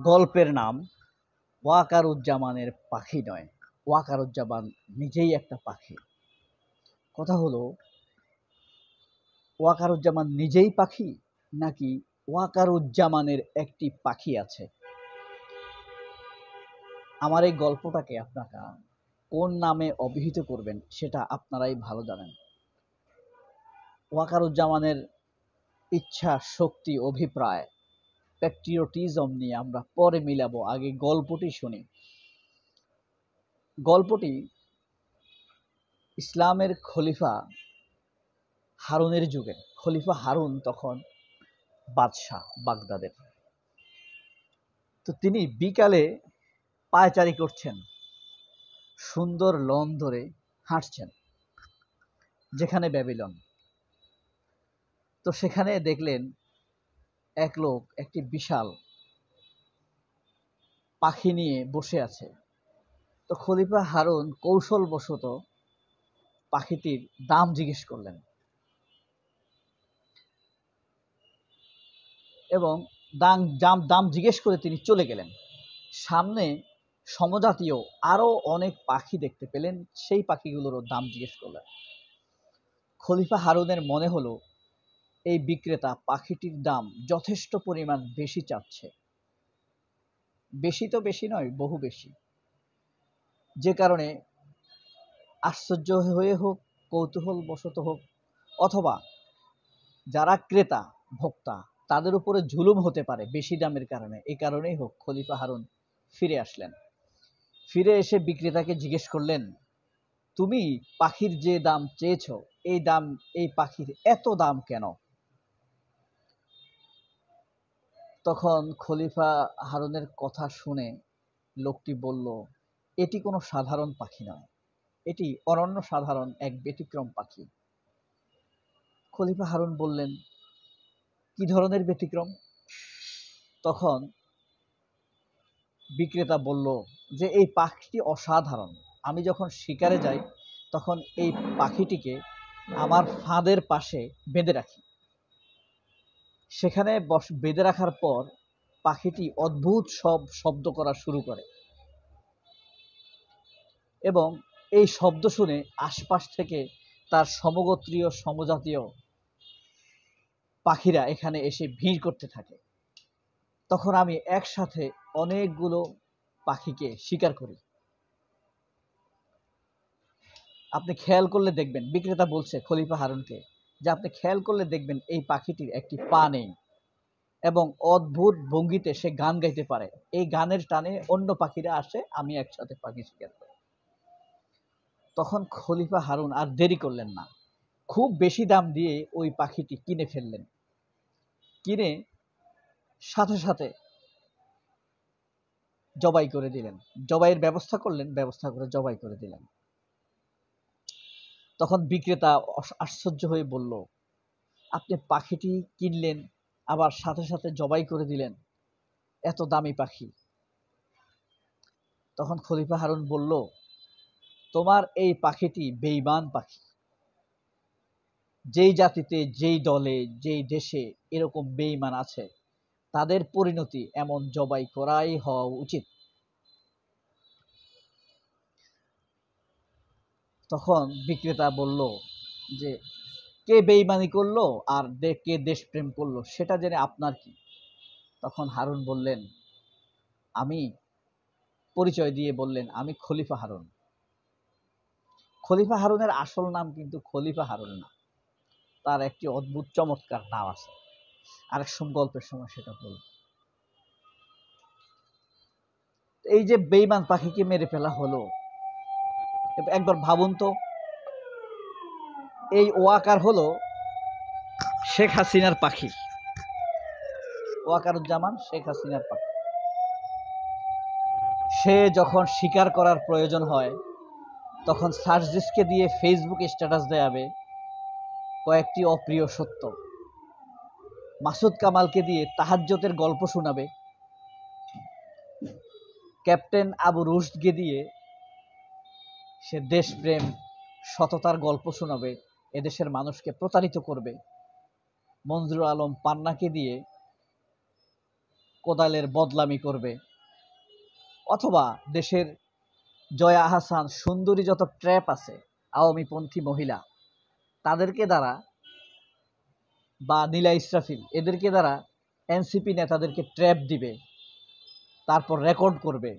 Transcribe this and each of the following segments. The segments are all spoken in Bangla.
গল্পের নাম ওয়াকারুজ্জামানের পাখি নয়, ওয়াকারুজ্জামান নিজেই একটা পাখি। কথা হলো, ওয়াকারুজ্জামান নিজেই পাখি নাকি ওয়াকারুজ্জামানের একটি পাখি আছে? আমার এই গল্পটাকে আপনারা কোন নামে অভিহিত করবেন সেটা আপনারাই ভালো জানেন। ওয়াকারুজ্জামানের ইচ্ছা, শক্তি, অভিপ্রায়, প্যাট্রিয়টিজম নিয়ে আমরা পরে মিলাবো, আগে গল্পটি শুনি। গল্পটি ইসলামের খলিফা হারুনের যুগে। খলিফা হারুন তখন বাদশাহ বাগদাদের। তো তিনি বিকালে পায়চারি করছেন, সুন্দর লন ধরে হাঁটছেন যেখানে ব্যাবিলন। তো সেখানে দেখলেন এক লোক একটি বিশাল পাখি নিয়ে বসে আছে। তো খলিফা হারুন কৌশলবশত পাখিটির দাম জিজ্ঞেস করলেন এবং দাম জিজ্ঞেস করে তিনি চলে গেলেন। সামনে সমজাতীয় আরো অনেক পাখি দেখতে পেলেন, সেই পাখিগুলোরও দাম জিজ্ঞেস করলেন। খলিফা হারুনের মনে হলো এই বিক্রেতা পাখিটির দাম যথেষ্ট পরিমাণ বেশি চাচ্ছে। বেশি তো বেশি নয়, বহু বেশি। যে কারণে আশ্চর্য হয়ে হোক, কৌতূহল বশত হোক, অথবা যারা ক্রেতা ভোক্তা তাদের উপরে জুলুম হতে পারে বেশি দামের কারণে, এই কারণেই হোক, খলিফা হারুন ফিরে আসলেন। ফিরে এসে বিক্রেতাকে জিজ্ঞেস করলেন, তুমি পাখির যে দাম চেয়েছ, এই পাখির এত দাম কেন? তখন খলিফা হারুনের কথা শুনে লোকটি বলল, এটি কোনো সাধারণ পাখি নয়, এটি অনন্য সাধারণ এক ব্যতিক্রম পাখি। খলিফা হারুন বললেন, কি ধরনের ব্যতিক্রম? তখন বিক্রেতা বলল যে এই পাখিটি অসাধারণ। আমি যখন শিকারে যাই তখন এই পাখিটিকে আমার ফাঁদের পাশে বেঁধে রাখি। সেখানে বেঁধে রাখার পর পাখিটি অদ্ভুত সব শব্দ করা শুরু করে এবং এই শব্দ শুনে আশপাশ থেকে তার সমগোত্রীয় সমজাতীয় পাখিরা এখানে এসে ভিড় করতে থাকে। তখন আমি একসাথে অনেকগুলো পাখিকে শিকার করি। আপনি খেয়াল করলে দেখবেন, বিক্রেতা বলছে খলিফা হারুনকে, যে আপনি খেয়াল করলে দেখবেন এই পাখিটির একটি পা নেই এবং অদ্ভুত ভঙ্গিতে সে গান গাইতে পারে। এই গানের টানে অন্য পাখিরা আসে, আমি একসাথে পাখি শিকার করি। তখন খলিফা হারুন আর দেরি করলেন না, খুব বেশি দাম দিয়ে ওই পাখিটি কিনে ফেললেন। কিনে সাথে সাথে জবাই করে দিলেন, জবাইয়ের ব্যবস্থা করলেন, ব্যবস্থা করে জবাই করে দিলেন। তখন বিক্রেতা আশ্চর্য হয়ে বলল, আপনি পাখিটি কিনলেন আবার সাথে সাথে জবাই করে দিলেন, এত দামি পাখি। তখন খলিফা হারুন বলল, তোমার এই পাখিটি বেঈমান পাখি। যেই জাতিতে, যেই দলে, যেই দেশে এরকম বেঈমান আছে, তাদের পরিণতি এমন জবাই করাই হওয়া উচিত। তখন বিক্রেতা বলল যে কে বেঈমানি করলো আর কে দেশপ্রেম করলো সেটা জেনে আপনার কি? তখন হারুন বললেন, আমি পরিচয় দিয়ে বললেন, আমি খলিফা হারুন। খলিফা হারুনের আসল নাম কিন্তু খলিফা হারুন না, তার একটি অদ্ভুত চমৎকার নাম আছে, আরেক গল্পের সময় সেটা বলব। এই যে বেঈমান পাখিকে মেরে ফেলা হলো, একবার ভাবুন তো, এই ওয়াকার হলো শেখ হাসিনার পাখি, ওয়াকারুজ্জামান শেখ হাসিনার পাখি। সে যখন শিকার করার প্রয়োজন হয় তখন সার্জিসকে দিয়ে ফেসবুকে স্ট্যাটাস দেয়াবে কয়েকটি অপ্রিয় সত্য, মাসুদ কামালকে দিয়ে তাহাজ্জুদের গল্প শোনাবে, ক্যাপ্টেন আবু রুশদকে দিয়ে সে দেশপ্রেম সততার গল্প শোনাবে, এদেশের মানুষকে প্রতারিত করবে, মঞ্জুর আলম পান্নাকে দিয়ে কোদালের বদলামি করবে, অথবা দেশের জয়া আহসান সুন্দরী যত ট্র্যাপ আছে আওয়ামীপন্থী মহিলা তাদেরকে দ্বারা, বা নীলা ইসরাফিল এদেরকে দ্বারা এনসিপি নেতাদেরকে ট্র্যাপ দিবে, তারপর রেকর্ড করবে।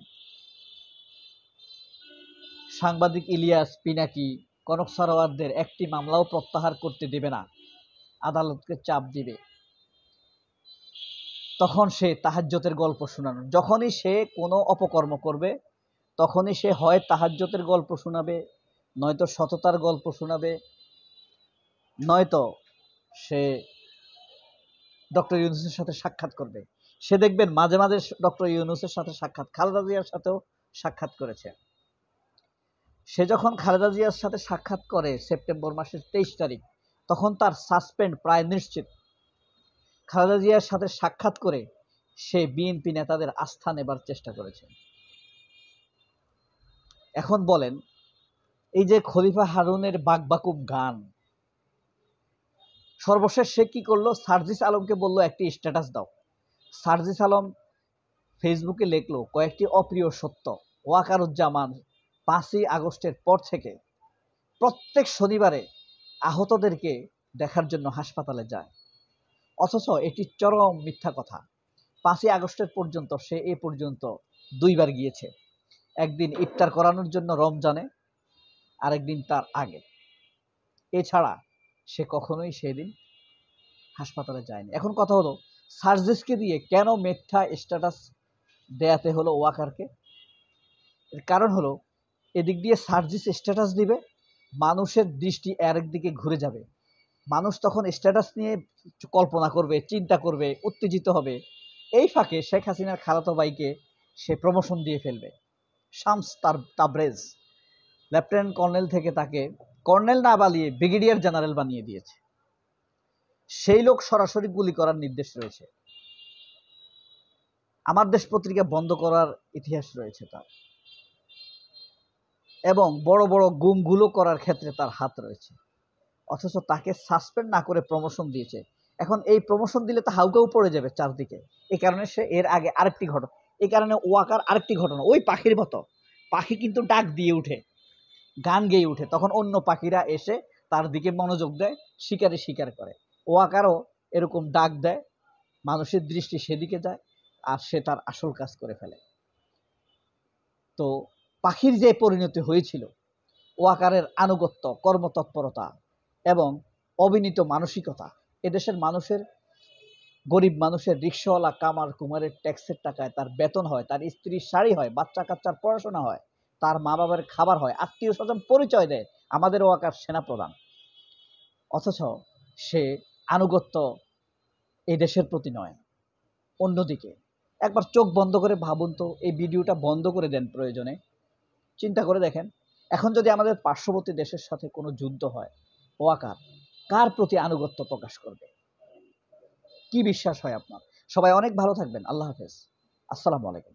সাংবাদিক ইলিয়াস পিনাকি, কনক সারোয়ারদের একটি মামলাও প্রত্যাহার করতে দেবে না, আদালতকে চাপ দিবে। তখন সে তাহাজ্জতের গল্প শোনানো, যখনই সে কোনো অপকর্ম করবে তখনই সে হয় তাহাজ্জতের গল্প শোনাবে, নয়তো সততার গল্প শোনাবে, নয়তো সে ডক্টর ইউনূসের সাথে সাক্ষাৎ করবে। সে দেখবেন মাঝে মাঝে ডক্টর ইউনূসের সাথে সাক্ষাৎ, খালেদা জিয়ার সাথেও সাক্ষাৎ করেছে। সে যখন খালেদা জিয়ার সাথে সাক্ষাৎ করে সেপ্টেম্বর মাসের 23 তারিখ, তখন তার সাসপেন্ড প্রায় নিশ্চিত। খালেদা জিয়ার সাথে সাক্ষাৎ করে সে বিএনপি নেতাদের আস্থা নেবার চেষ্টা করেছে। এখন বলেন, এই যে খলিফা হারুনের বাকবাকুব গান, সর্বশেষ সে কি করলো? সার্জিস আলমকে বলল একটি স্ট্যাটাস দাও। সার্জিস আলম ফেসবুকে লিখলো কয়েকটি অপ্রিয় সত্য। ওয়াকারুজ্জামান 5ই আগস্টের পর থেকে প্রত্যেক শনিবারে আহতদেরকে দেখার জন্য হাসপাতালে যায়, অথচ এটি চরম মিথ্যা কথা। 5ই আগস্টের পর্যন্ত সে এ পর্যন্ত 2 বার গিয়েছে, একদিন ইফতার করানোর জন্য রমজানে, আরেকদিন তার আগে। এছাড়া সে কখনোই সেদিন হাসপাতালে যায়নি। এখন কথা হলো, সার্জিসকে দিয়ে কেন মিথ্যা স্ট্যাটাস দেয়াতে হলো ওয়াকারকে? এর কারণ হলো, এদিক দিয়ে সার্জিস স্ট্যাটাস দিবে, মানুষের দৃষ্টি আরেক দিকে ঘুরে যাবে। মানুষ তখন স্ট্যাটাস নিয়ে কল্পনা করবে, চিন্তা করবে, উত্তেজিত হবে। এই ফাঁকে শেখ হাসিনার খালাতো ভাইকে সে প্রমোশন দিয়ে ফেলবে। শামস তাবরেজ লেফটেন্যান্ট কর্নেল থেকে তাকে কর্নেল না বানিয়ে ব্রিগেডিয়ার জেনারেল বানিয়ে দিয়েছে। সেই লোক সরাসরি গুলি করার নির্দেশ রয়েছে। আমার দেশ পত্রিকা বন্ধ করার ইতিহাস রয়েছে তার, এবং বড় বড় গুমগুলো করার ক্ষেত্রে তার হাত রয়েছে। অথচ তাকে সাসপেন্ড না করে প্রমোশন দিয়েছে। এখন এই প্রমোশন দিলে তো হাউকাউ পড়ে যাবে চারদিকে। এই কারণে সে এর আগে আরেকটি ঘটনা, এই কারণে ওয়াকার আরেকটি ঘটনা, ওই পাখির মতো, পাখি কিন্তু ডাক দিয়ে উঠে, গান গেয়ে উঠে, তখন অন্য পাখিরা এসে তার দিকে মনোযোগ দেয়, শিকারে শিকার করে। ওয়াকারও এরকম ডাক দেয়, মানুষের দৃষ্টি সেদিকে যায়, আর সে তার আসল কাজ করে ফেলে। তো পাখির যে পরিণতি হয়েছিল, ওয়াকারের আনুগত্য, কর্মতৎপরতা এবং অবিনীত মানসিকতা, এদেশের মানুষের, গরিব মানুষের, রিক্সাওয়ালা কামার কুমারের ট্যাক্সের টাকায় তার বেতন হয়, তার স্ত্রীর শাড়ি হয়, বাচ্চা কাচ্চার পড়াশোনা হয়, তার মা বাবার খাবার হয়, আত্মীয় স্বজন পরিচয় দেয় আমাদের ওয়াকার সেনাপ্রধান। অথচ সে আনুগত্য এই দেশের প্রতি নয়। অন্যদিকে একবার চোখ বন্ধ করে ভাবুন তো, এই ভিডিওটা বন্ধ করে দেন প্রয়োজনে, চিন্তা করে দেখেন, এখন যদি আমাদের পার্শ্ববর্তী দেশের সাথে কোনো যুদ্ধ হয়, ওয়াকার কার প্রতি আনুগত্য প্রকাশ করবে? কি বিশ্বাস হয় আপনার? সবাই অনেক ভালো থাকবেন। আল্লাহ হাফেজ। আসসালামু আলাইকুম।